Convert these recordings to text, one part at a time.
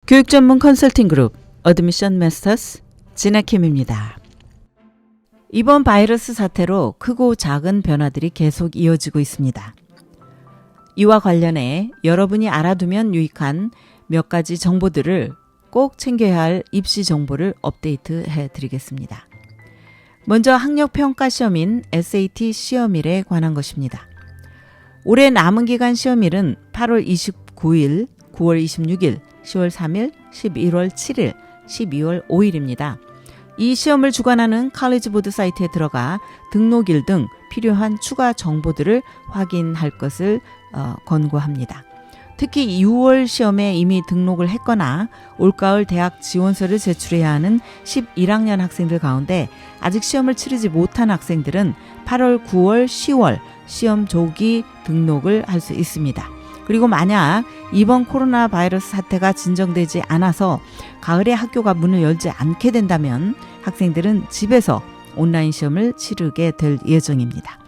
교육 전문 컨설팅 그룹 어드미션 마스터스 진아킴입니다. 이번 바이러스 사태로 크고 작은 변화들이 계속 이어지고 있습니다. 이와 관련해 여러분이 알아두면 유익한 몇 가지 정보들을 꼭 챙겨야 할 입시 정보를 업데이트해 드리겠습니다. 먼저 학력평가 시험인 SAT 시험일에 관한 것입니다. 올해 남은 기간 시험일은 8월 29일, 9월 26일, 10월 3일, 11월 7일, 12월 5일입니다. 이 시험을 주관하는 칼리지보드 사이트에 들어가 등록일 등 필요한 추가 정보들을 확인할 것을 권고합니다. 특히 6월 시험에 이미 등록을 했거나 올가을 대학 지원서를 제출해야 하는 11학년 학생들 가운데 아직 시험을 치르지 못한 학생들은 8월, 9월, 10월 시험 조기 등록을 할 수 있습니다. 그리고 만약 이번 코로나 바이러스 사태가 진정되지 않아서 가을에 학교가 문을 열지 않게 된다면 학생들은 집에서 온라인 시험을 치르게 될 예정입니다.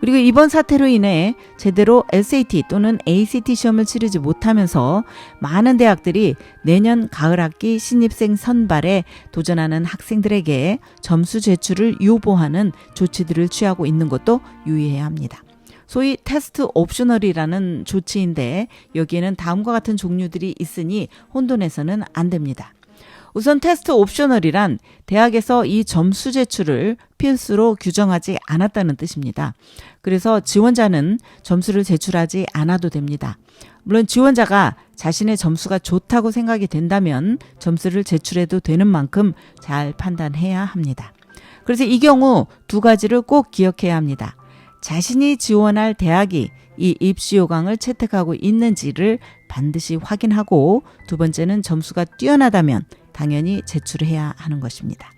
그리고 이번 사태로 인해 제대로 SAT 또는 ACT 시험을 치르지 못하면서 많은 대학들이 내년 가을 학기 신입생 선발에 도전하는 학생들에게 점수 제출을 유보하는 조치들을 취하고 있는 것도 유의해야 합니다. 소위 테스트 옵셔널이라는 조치인데 여기에는 다음과 같은 종류들이 있으니 혼돈해서는 안 됩니다. 우선 테스트 옵셔널이란 대학에서 이 점수 제출을 필수로 규정하지 않았다는 뜻입니다. 그래서 지원자는 점수를 제출하지 않아도 됩니다. 물론 지원자가 자신의 점수가 좋다고 생각이 된다면 점수를 제출해도 되는 만큼 잘 판단해야 합니다. 그래서 이 경우 두 가지를 꼭 기억해야 합니다. 자신이 지원할 대학이 이 입시 요강을 채택하고 있는지를 반드시 확인하고 두 번째는 점수가 뛰어나다면 당연히 제출해야 하는 것입니다.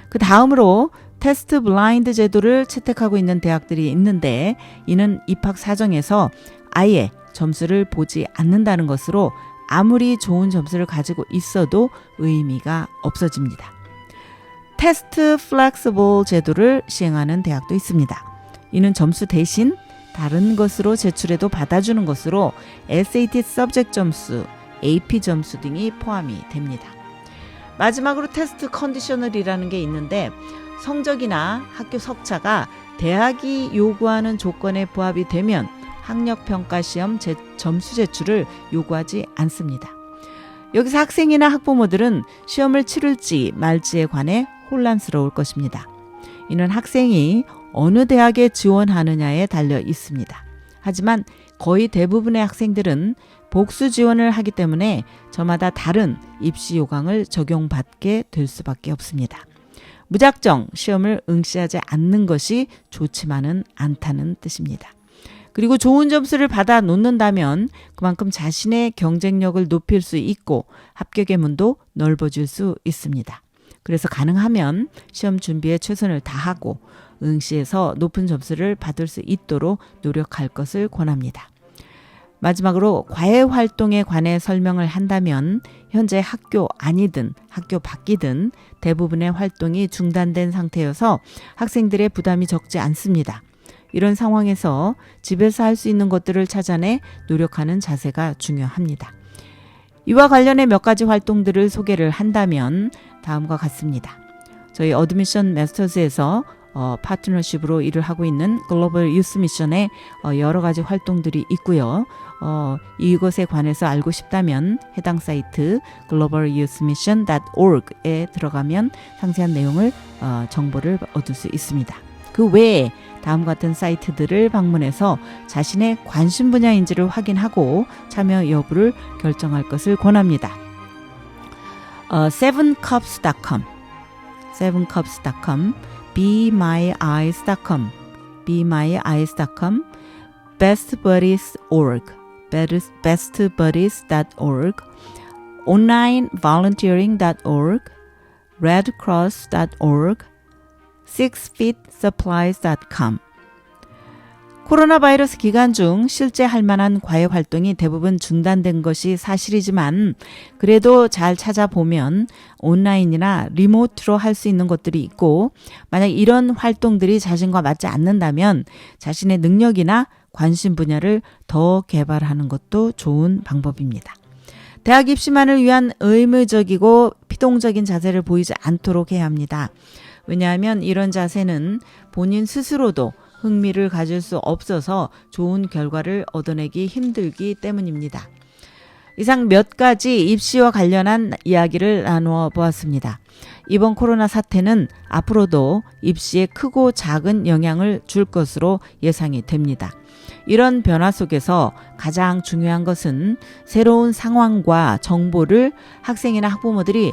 그 다음으로 테스트 블라인드 제도를 채택하고 있는 대학들이 있는데 이는 입학 사정에서 아예 점수를 보지 않는다는 것으로 아무리 좋은 점수를 가지고 있어도 의미가 없어집니다. 테스트 플렉시블 제도를 시행하는 대학도 있습니다. 이는 점수 대신 다른 것으로 제출해도 받아주는 것으로 SAT 서브젝트 점수, AP 점수 등이 포함이 됩니다. 마지막으로 테스트 컨디셔널이라는 게 있는데 성적이나 학교 석차가 대학이 요구하는 조건에 부합이 되면 학력평가시험 점수 제출을 요구하지 않습니다. 여기서 학생이나 학부모들은 시험을 치를지 말지에 관해 혼란스러울 것입니다. 이는 학생이 어느 대학에 지원하느냐에 달려 있습니다. 하지만 거의 대부분의 학생들은 복수 지원을 하기 때문에 저마다 다른 입시 요강을 적용받게 될 수밖에 없습니다. 무작정 시험을 응시하지 않는 것이 좋지만은 않다는 뜻입니다. 그리고 좋은 점수를 받아 놓는다면 그만큼 자신의 경쟁력을 높일 수 있고 합격의 문도 넓어질 수 있습니다. 그래서 가능하면 시험 준비에 최선을 다하고 응시에서 높은 점수를 받을 수 있도록 노력할 것을 권합니다. 마지막으로 과외 활동에 관해 설명을 한다면 현재 학교 안이든 학교 밖이든 대부분의 활동이 중단된 상태여서 학생들의 부담이 적지 않습니다. 이런 상황에서 집에서 할 수 있는 것들을 찾아내 노력하는 자세가 중요합니다. 이와 관련해 몇 가지 활동들을 소개를 한다면 다음과 같습니다. 저희 어드미션 마스터즈에서 파트너십으로 일을 하고 있는 글로벌 유스 미션에 여러 가지 활동들이 있고요. 이것에 관해서 알고 싶다면 해당 사이트 globalyouthmission.org에 들어가면 상세한 내용을 정보를 얻을 수 있습니다. 그 외에 다음과 같은 사이트들을 방문해서 자신의 관심 분야인지를 확인하고 참여 여부를 결정할 것을 권합니다. sevencups.com, sevencups.com, bemyeyes.com, bemyeyes.com, bestbuddies.org, bestbuddies.org, onlinevolunteering.org, redcross.org, sixfeetsupplies.com. 코로나 바이러스 기간 중 실제 할 만한 과외 활동이 대부분 중단된 것이 사실이지만 그래도 잘 찾아보면 온라인이나 리모트로 할 수 있는 것들이 있고 만약 이런 활동들이 자신과 맞지 않는다면 자신의 능력이나 관심 분야를 더 개발하는 것도 좋은 방법입니다. 대학 입시만을 위한 의무적이고 피동적인 자세를 보이지 않도록 해야 합니다. 왜냐하면 이런 자세는 본인 스스로도 흥미를 가질 수 없어서 좋은 결과를 얻어내기 힘들기 때문입니다. 이상 몇 가지 입시와 관련한 이야기를 나누어 보았습니다. 이번 코로나 사태는 앞으로도 입시에 크고 작은 영향을 줄 것으로 예상이 됩니다. 이런 변화 속에서 가장 중요한 것은 새로운 상황과 정보를 학생이나 학부모들이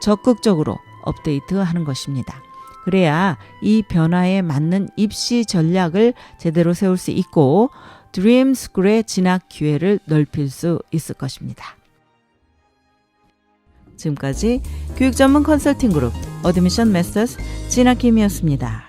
적극적으로 업데이트하는 것입니다. 그래야 이 변화에 맞는 입시 전략을 제대로 세울 수 있고 드림스쿨의 진학 기회를 넓힐 수 있을 것입니다. 지금까지 교육 전문 컨설팅 그룹 어드미션 메서스 진학킴이었습니다.